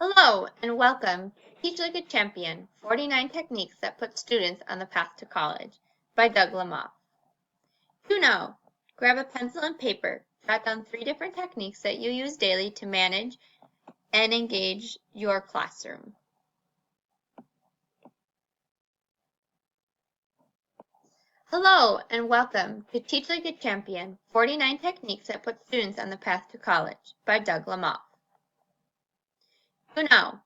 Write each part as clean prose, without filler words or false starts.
Hello and welcome to Teach Like a Champion, 49 Techniques That Put Students on the Path to College by Doug Lamothe. You know, grab a pencil and paper, jot down 3 different techniques that you use daily to manage and engage your classroom. Hello and welcome to Teach Like a Champion, 49 Techniques That Put Students on the Path to College by Doug Lamothe. You know,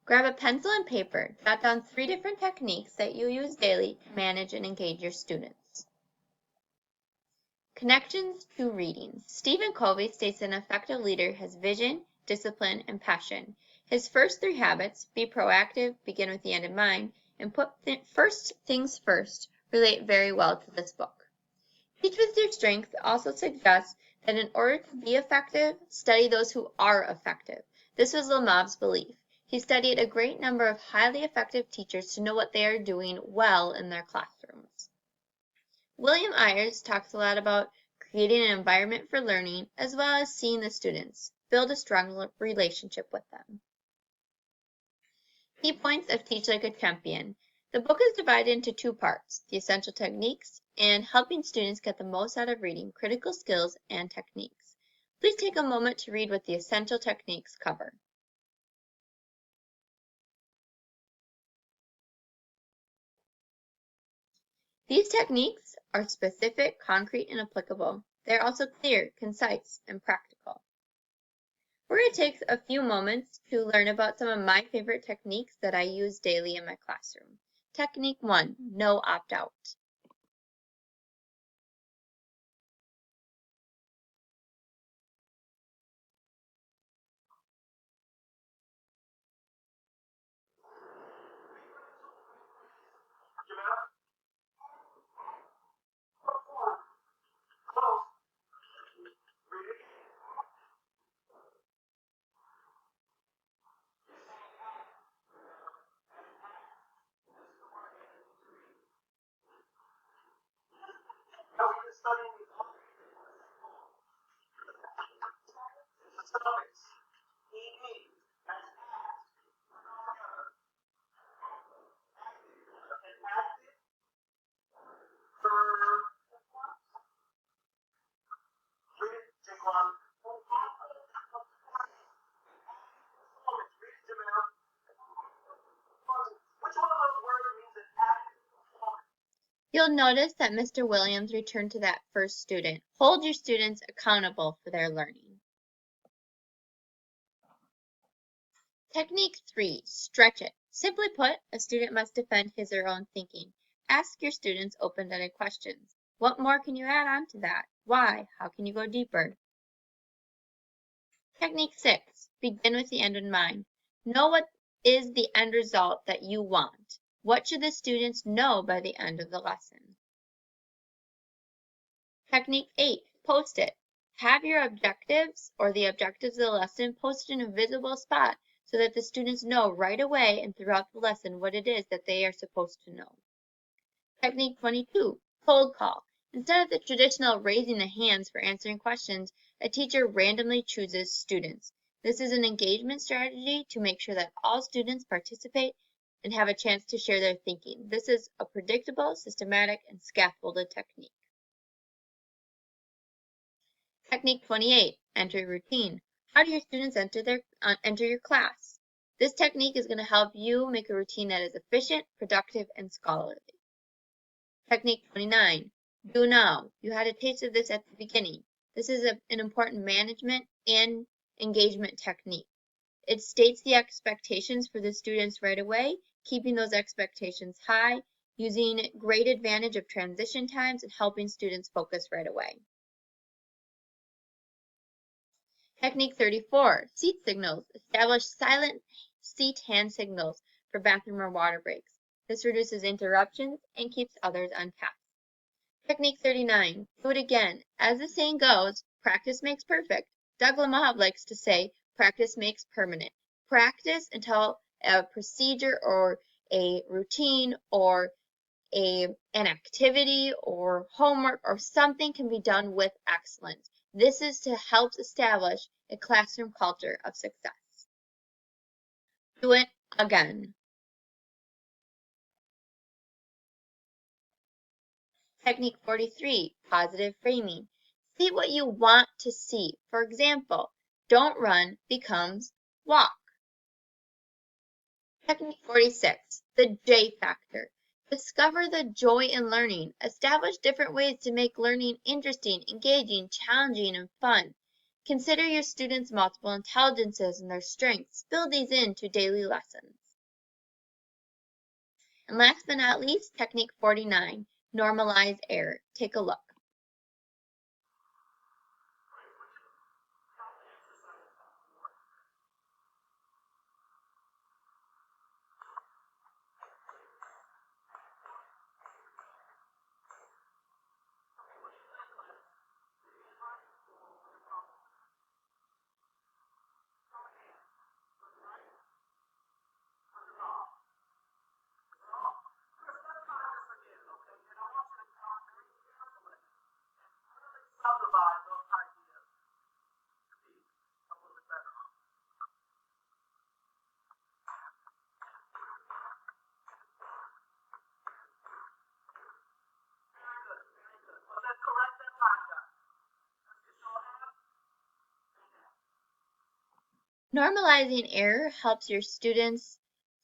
grab a pencil and paper, jot down 3 different techniques that you use daily to manage and engage your students. Connections to reading. Stephen Covey states that an effective leader has vision, discipline, and passion. His first 3 habits, be proactive, begin with the end in mind, and put first things first, relate very well to this book. Teach with your strength also suggests that in order to be effective, study those who are effective. This was Lamothe's belief. He studied a great number of highly effective teachers to know what they are doing well in their classrooms. William Ayers talks a lot about creating an environment for learning as well as seeing the students, build a strong relationship with them. Key points of Teach Like a Champion. The book is divided into 2 parts, the essential techniques and helping students get the most out of reading, critical skills, and techniques. Please take a moment to read what the essential techniques cover. These techniques are specific, concrete, and applicable. They are also clear, concise, and practical. We're going to take a few moments to learn about some of my favorite techniques that I use daily in my classroom. Technique 1, no opt-out. You'll notice that Mr. Williams returned to that first student. Hold your students accountable for their learning. Technique 3, stretch it. Simply put, a student must defend his or her own thinking. Ask your students open-ended questions. What more can you add on to that? Why? How can you go deeper? Technique 6, begin with the end in mind. Know what is the end result that you want. What should the students know by the end of the lesson? Technique 8, post-it. Have your objectives or the objectives of the lesson posted in a visible spot so that the students know right away and throughout the lesson what it is that they are supposed to know. Technique 22, cold call. Instead of the traditional raising the hands for answering questions, a teacher randomly chooses students. This is an engagement strategy to make sure that all students participate and have a chance to share their thinking. This is a predictable, systematic, and scaffolded technique. Technique 28, enter routine. How do your students enter your class? This technique is going to help you make a routine that is efficient, productive, and scholarly. Technique 29, do now. You had a taste of this at the beginning. This is an important management and engagement technique. It states the expectations for the students right away, keeping those expectations high, using great advantage of transition times, and helping students focus right away. Technique 34, seat signals. Establish silent seat hand signals for bathroom or water breaks. This reduces interruptions and keeps others on task. Technique 39, do it again. As the saying goes, practice makes perfect. Doug Lamothe likes to say, practice makes permanent. Practice until a procedure or a routine or an activity or homework or something can be done with excellence. This is to help establish a classroom culture of success. Do it again. Technique 43, positive framing. See what you want to see. For example, don't run becomes walk. Technique 46, the J factor. Discover the joy in learning. Establish different ways to make learning interesting, engaging, challenging, and fun. Consider your students' multiple intelligences and their strengths. Build these into daily lessons. And last but not least, technique 49, normalize error. Take a look. Normalizing error helps your students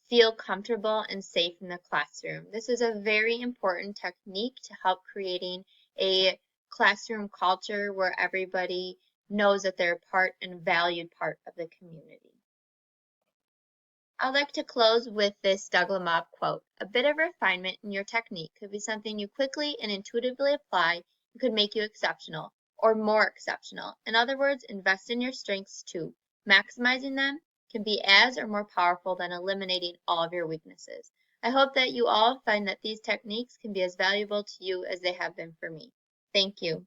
feel comfortable and safe in the classroom. This is a very important technique to help creating a classroom culture where everybody knows that they're a part and valued part of the community. I'd like to close with this Doug Lamont quote. A bit of refinement in your technique could be something you quickly and intuitively apply and could make you exceptional or more exceptional. In other words, invest in your strengths too. Maximizing them can be as or more powerful than eliminating all of your weaknesses. I hope that you all find that these techniques can be as valuable to you as they have been for me. Thank you.